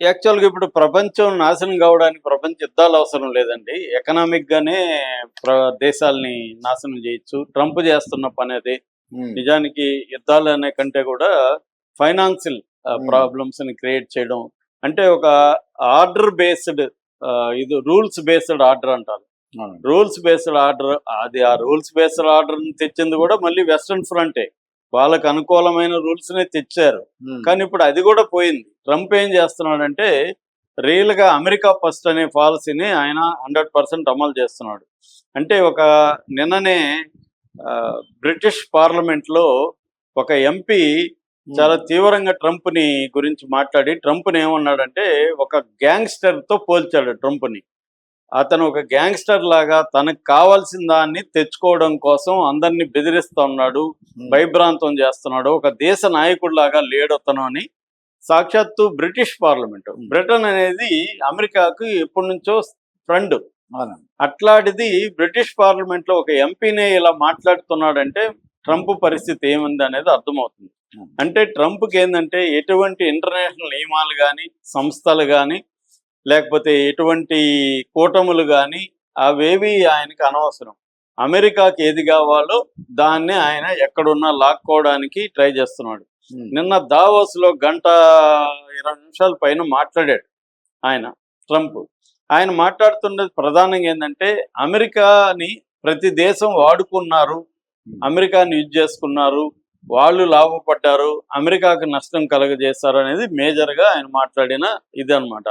యాక్చువల్‌గా ఇప్పుడు ప్రపంచం నాశనం కావడానికి ప్రపంచ యుద్ధాలు అవసరం లేదండి. ఎకనామిక్‌గానే ప్ర దేశాల్ని నాశనం చేయొచ్చు. ట్రంప్ చేస్తున్న పనదే. హ్మ్. నిజానికి యుద్ధాలనే కంటే కూడా ఫైనాన్షియల్ హ్మ్. ప్రాబ్లమ్స్‌ని క్రియేట్ చేయడం. అంటే ఒక ఆర్డర్ బేస్డ్ ఇది రూల్స్ బేస్డ్ ఆర్డర్ అంటారు. అవునండి. రూల్స్ బేస్డ్ ఆర్డర్ అది ఆ రూల్స్ బేస్డ్ ఆర్డర్‌ని తెచ్చింది కూడా మళ్ళీ వెస్టర్న్ ఫ్రంటే. వాళ్ళకి అనుకూలమైన రూల్స్‌నే తెచ్చారు. హ్మ్. కానీ ఇప్పుడు అది కూడా పోయింది. ట్రంప్ ఏం చేస్తున్నాడంటే రియల్‌గా అమెరికా ఫస్ట్ అనే పాలసీని ఆయన 100% అమలు చేస్తున్నాడు. అంటే ఒక నిన్ననే బ్రిటిష్ పార్లమెంట్‌లో ఒక ఎంపీ హ్మ్. చాలా తీవ్రంగా ట్రంప్‌ని గురించి మాట్లాడి ట్రంప్‌ని ఏమన్నాడంటే ఒక గ్యాంగ్‌స్టర్‌తో పోల్చాడు ట్రంప్‌ని. అతను ఒక గ్యాంగ్‌స్టర్ లాగా తనకు కావాల్సిన దాన్ని తెచ్చుకోవడం కోసం అందరిని బెదిరిస్తా ఉన్నాడు. హ్మ్. భయభ్రాంతం చేస్తున్నాడు. ఒక దేశ నాయకుడిలాగా లేడతను అని సాక్షాత్తు బ్రిటిష్ పార్లమెంటు. హ్మ్. బ్రిటన్ అనేది అమెరికాకు ఎప్పటినుంచో ఫ్రెండ్. అవునండి. అట్లాంటిది బ్రిటిష్ పార్లమెంట్‌లో ఒక ఎంపీనే ఇలా మాట్లాడుతున్నాడంటే ట్రంప్ పరిస్థితి ఏముందనేది అర్థమవుతుంది. హ్మ్. అంటే ట్రంప్‌కేందంటే ఎటువంటి ఇంటర్నేషనల్ నియమాలు గాని, సంస్థలు గాని, లేకపోతే ఎటువంటి కూటములు గాని అవేవి ఆయనకి అనవసరం. అమెరికాకి ఏది కావాలో దాన్ని ఆయన ఎక్కడున్నా లాక్కోవడానికి ట్రై చేస్తున్నాడు. హ్మ్. నిన్న దావోస్‌లో గంట 20 నిమిషాల పైన మాట్లాడాడు ఆయన ట్రంప్. ఆయన మాట్లాడుతున్నది ప్రధానంగా ఏందంటే అమెరికాని ప్రతి దేశం వాడుకున్నారు. హ్మ్. అమెరికాని యూజ్ చేసుకున్నారు. వాళ్ళు లాభపడ్డారు. అమెరికాకి నష్టం కలుగజేశారు అనేది మేజర్‌గా ఆయన మాట్లాడిన ఇదనమాట.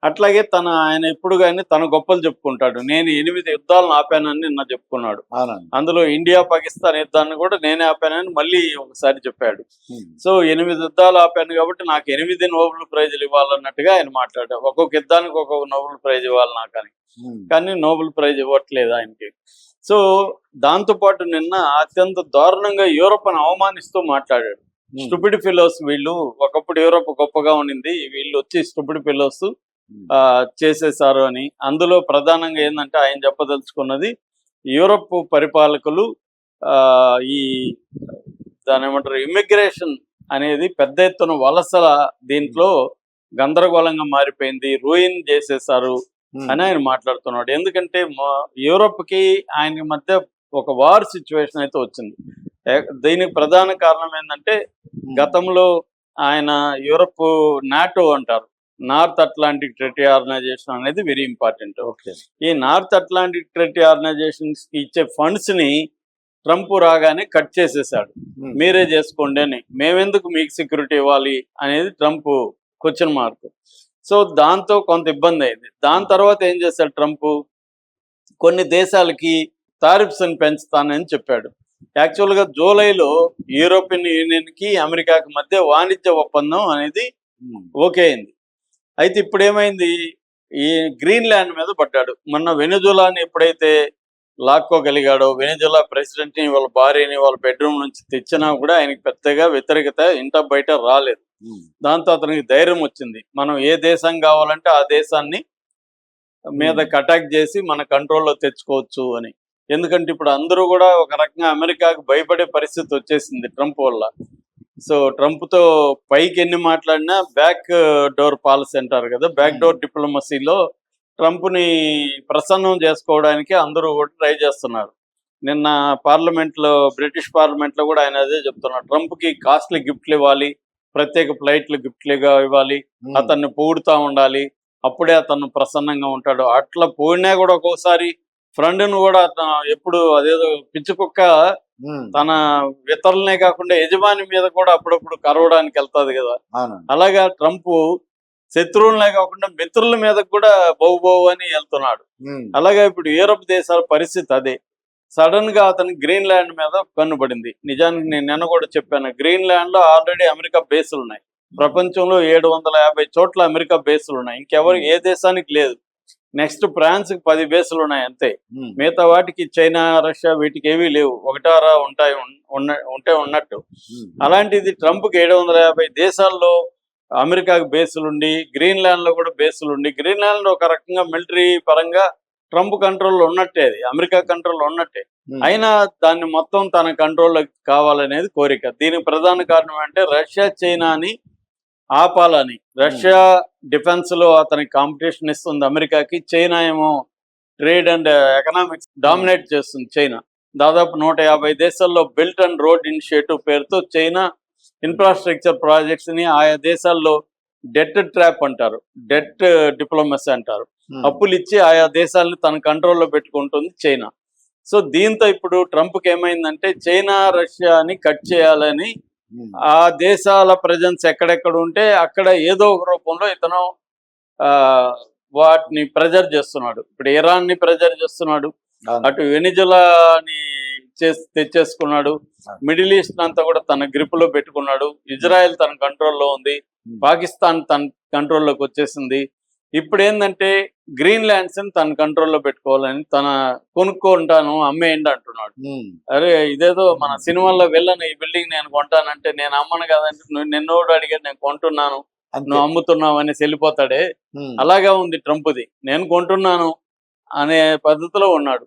అట్లాగే ఆయన ఎప్పుడు గాని తన గొప్పలు చెప్పుకుంటాడు. నేను 8 యుద్ధాలను ఆపానని నిన్న చెప్పుకున్నాడు. అవునండి. అందులో ఇండియా, పాకిస్తాన్ యుద్ధాన్ని కూడా నేనే ఆపానని మళ్ళీ ఒకసారి చెప్పాడు. హ్మ్. సో 8 యుద్ధాలు ఆపాను కాబట్టి నాకు 8 నోబెల్ ప్రైజ్‌లు ఇవ్వాలన్నట్టుగా ఆయన మాట్లాడారు. ఒక్కొక్క యుద్ధానికి ఒక్కొక్క నోబెల్ ప్రైజ్ ఇవ్వాలి నాకని. హ్మ్. కానీ నోబెల్ ప్రైజ్ ఇవ్వట్లేదు ఆయనకి. సో దాంతో పాటు నిన్న అత్యంత దారుణంగా యూరోప్‌ని అవమానిస్తూ మాట్లాడాడు. హ్మ్. స్టూపిడ్ ఫెలోస్ వీళ్ళు. ఒకప్పుడు యూరోప్ గొప్పగా ఉండింది. వీళ్ళొచ్చి స్టూపిడ్ ఫెలోస్ హ్మ్. చేసేసారు అని. అందులో ప్రధానంగా ఏందంటే ఆయన చెప్పదలుచుకున్నది యూరప్ పరిపాలకులు ఈ దాన్నేమంటారు ఇమ్మిగ్రేషన్ అనేది పెద్ద ఎత్తున వలసల హ్మ్. దీంట్లో గందరగోళంగా మారిపోయింది. రూయిన్ చేసేసారు హ్మ్. అని ఆయన మాట్లాడుతున్నాడు. ఎందుకంటే యూరోప్‌కి ఆయనకి మధ్య ఒక వార్ సిట్యుయేషన్ అయితే వచ్చింది. దీనికి ప్రధాన కారణం ఏందంటే హ్మ్. గతంలో ఆయన యూరప్ నాటో అంటారు. నార్త్ అట్లాంటిక్ ట్రీటీ ఆర్గనైజేషన్ అనేది వెరీ ఇంపార్టెంట్. ఓకే. ఈ నార్త్ అట్లాంటిక్ ట్రీటీ ఆర్గనైజేషన్స్‌కి ఇచ్చే ఫండ్స్‌ని ట్రంప్ రాగానే కట్ చేసేసాడు. హ్మ్. మీరే చేసుకోండి అని. మేమెందుకు మీకు సెక్యూరిటీ ఇవ్వాలి అనేది ట్రంప్ క్వెషన్ మార్క్. సో దాంతో కొంత ఇబ్బందయింది. దాని హ్మ్. తర్వాత ఏం చేశాడు ట్రంప్ కొన్ని దేశాలకి టారిఫ్స్‌ని పెంచుతానని చెప్పాడు. యాక్చువల్‌గా జూలైలో యూరోపియన్ యూనియన్‌కి, అమెరికాకి మధ్య వాణిజ్య ఒప్పందం అనేది హ్మ్. ఓకే అయింది. అయితే ఇప్పుడేమైంది? ఈ గ్రీన్‌లాండ్ మీద పడ్డాడు. మొన్న వెనెజులాని ఎప్పుడైతే లాక్కోగలిగాడో, వెనెజులా ప్రెసిడెంట్‌ని, వాళ్ళ భార్యని వాళ్ళ బెడ్‌రూమ్ నుంచి తెచ్చినా కూడా ఆయనకి పెద్దగా వ్యతిరేకత ఇంటా బయట రాలేదు. హ్మ్. దాంతో అతనికి ధైర్యం వచ్చింది. మనం ఏ దేశం కావాలంటే ఆ దేశాన్ని హ్మ్. మీదకి అటాక్ చేసి మన కంట్రోల్‌లో తెచ్చుకోవచ్చు అని. ఎందుకంటే ఇప్పుడు అందరూ కూడా ఒక రకంగా అమెరికాకు భయపడే పరిస్థితి వచ్చేసింది ట్రంప్ వల్ల. సో ట్రంప్‌తో పైకి ఎన్ని మాట్లాడినా బ్యాక్ డోర్ పాలసీ అంటారు కదా! బ్యాక్ హ్మ్. డోర్ డిప్లొమసీలో ట్రంప్‌ని ప్రసన్నం చేసుకోవడానికి అందరూ కూడా ట్రై చేస్తున్నారు. నిన్న పార్లమెంట్‌లో బ్రిటిష్ పార్లమెంట్‌లో కూడా ఆయన అదే చెప్తున్నాడు. ట్రంప్‌కి కాస్ట్‌లీ గిఫ్ట్‌లు ఇవ్వాలి. ప్రత్యేక ఫ్లైట్‌లు గిఫ్ట్‌లుగా ఇవ్వాలి. హ్మ్. అతన్ని పొగుడుతా ఉండాలి. అప్పుడే అతను ప్రసన్నంగా ఉంటాడు. అట్లా పోయినా కూడా ఒక్కోసారి ఫ్రెండ్‌ని కూడా ఎప్పుడు అదేదో పిచ్చి కుక్క హ్మ్. తన ఇతరులనే కాకుండా యజమాని మీద కూడా అప్పుడప్పుడు కరవడానికి ఎళ్తాది గదా! అవునండి. అలాగా ట్రంపు శత్రువులనే కాకుండా మిత్రుల మీదకి కూడా బౌ బౌ అని ఎళ్తున్నాడు. హ్మ్. అలాగే ఇప్పుడు యూరప్ దేశాల పరిస్థితి అదే. సడెన్‌గా అతనికి గ్రీన్‌లాండ్ మీద కన్ను పడింది. నిజానికి నేను నిన్న కూడా చెప్పాను. గ్రీన్‌లాండ్‌లో ఆల్రెడీ అమెరికా బేసులున్నాయి. ప్రపంచంలో 750 చోట్ల అమెరికా బేసులున్నాయి. ఇంకెవరు హ్మ్. ఏ దేశానికి లేదు. నెక్స్ట్ ఫ్రాన్స్‌కి 10 బేసులున్నాయి అంతే. హ్మ్. మిగతా వాటికి చైనా, రష్యా వీటికేవీ లేవు. ఒకటారా ఉంటాయి ఉంటే ఉన్నట్టు. హ్మ్. అలాంటిది ట్రంప్‌కి 750 దేశాల్లో అమెరికాకి బేసులుండి, గ్రీన్‌లాండ్‌లో కూడా బేసులుండి, గ్రీన్‌లాండ్ ఒక రకంగా మిలిటరీ పరంగా ట్రంప్ కంట్రోల్‌లో ఉన్నట్టే అది. అమెరికా కంట్రోల్‌లో ఉన్నట్టే. హ్మ్. అయినా దాన్ని మొత్తం తన కంట్రోల్‌లోకి కావాలనేది కోరిక. దీనికి ప్రధాన కారణం అంటే రష్యా, చైనాని ఆపాలని. రష్యా డిఫెన్స్ లో అతనికి కాంపిటీషన్ ఇస్తుంది అమెరికాకి. చైనా ఏమో ట్రేడ్ అండ్ ఎకనామిక్స్ డామినేట్ చేస్తుంది చైనా. దాదాపు 150 దేశాల్లో బెల్ట్ అండ్ రోడ్ ఇనిషియేటివ్ పేరుతో చైనా ఇన్ఫ్రాస్ట్రక్చర్ ప్రాజెక్ట్స్ ని ఆయా దేశాల్లో డెట్ ట్రాప్ అంటారు, డెట్ డిప్లొమసీ అంటారు. అప్పులు ఇచ్చి ఆయా దేశాలను తన కంట్రోల్లో పెట్టుకుంటుంది చైనా. సో దీంతో ఇప్పుడు ట్రంప్కి ఏమైందంటే చైనా రష్యాని కట్ చేయాలని ఆ దేశాల ప్రజెన్స్ ఎక్కడెక్కడ ఉంటే అక్కడ ఏదో ఒక రూపంలో ఇతను వాటిని ప్రెజర్ చేస్తున్నాడు. ఇప్పుడు ఇరాన్ ని ప్రెజర్ చేస్తున్నాడు, అటు వెనిజులాని తెచ్చేసుకున్నాడు, మిడిల్ ఈస్ట్ అంతా కూడా తన గ్రిప్ లో పెట్టుకున్నాడు, ఇజ్రాయెల్ తన కంట్రోల్లో ఉంది, పాకిస్తాన్ తన కంట్రోల్లోకి వచ్చేసింది. ఇప్పుడు ఏంటంటే గ్రీన్ ల్యాండ్స్ ని తన కంట్రోల్లో పెట్టుకోవాలని తన కొనుక్కుంటాను అమ్మేయండి అంటున్నాడు. అరే ఇదేదో మన సినిమాల్లో వెళ్ళను, ఈ బిల్డింగ్ నేను కొంటానంటే నేను అమ్మను కదంటే నువ్వు నిన్నోడు అడిగాడు నేను కొంటున్నాను నువ్వు అమ్ముతున్నావు అనేసి వెళ్ళిపోతాడే. అలాగా ఉంది ట్రంప్ది, నేను కొంటున్నాను అనే పద్ధతిలో ఉన్నాడు.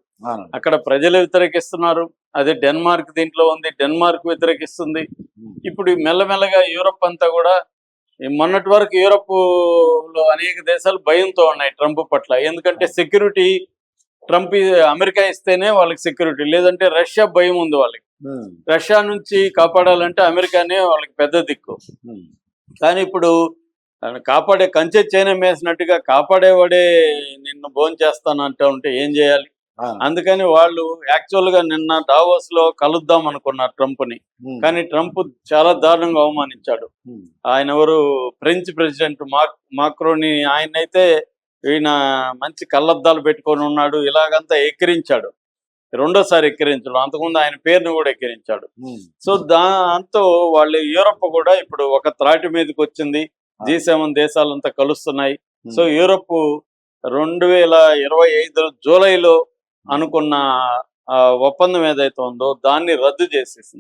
అక్కడ ప్రజలు వ్యతిరేకిస్తున్నారు. అదే డెన్మార్క్ దీంట్లో ఉంది, డెన్మార్క్ వ్యతిరేకిస్తుంది. ఇప్పుడు మెల్లమెల్లగా యూరప్ అంతా కూడా, మొన్నటి వరకు యూరప్ లో అనేక దేశాలు భయంతో ఉన్నాయి ట్రంప్ పట్ల. ఎందుకంటే సెక్యూరిటీ ట్రంప్ అమెరికా ఇస్తేనే వాళ్ళకి సెక్యూరిటీ, లేదంటే రష్యా భయం ఉంది వాళ్ళకి. రష్యా నుంచి కాపాడాలంటే అమెరికానే వాళ్ళకి పెద్ద దిక్కు. కానీ ఇప్పుడు కాపాడే కంచె చైనా వేసినట్టుగా కాపాడేవాడే నిన్ను భోంచేస్తాను అంటే ఉంటే ఏం చేయాలి? అందుకని వాళ్ళు యాక్చువల్ గా నిన్న దావోస్ లో కలుద్దాం అనుకున్నారు ట్రంప్ ని. కానీ ట్రంప్ చాలా దారుణంగా అవమానించాడు. ఆయన ఎవరు ఫ్రెంచ్ ప్రెసిడెంట్ మాక్రోని, ఆయనైతే ఈయన మంచి కళ్ళద్దాలు పెట్టుకొని ఉన్నాడు, ఇలాగంతా ఎక్కిరించాడు. రెండోసారి ఎక్కిరించాడు, అంతకుముందు ఆయన పేరును కూడా ఎక్కిరించాడు. సో దాంతో వాళ్ళు యూరప్ కూడా ఇప్పుడు ఒక త్రాటి మీదకి వచ్చింది. G7 దేశాలంతా కలుస్తున్నాయి. సో యూరప్ 2025 జూలైలో అనుకున్న ఒప్పందం ఏదైతే ఉందో దాన్ని రద్దు చేసేసింది.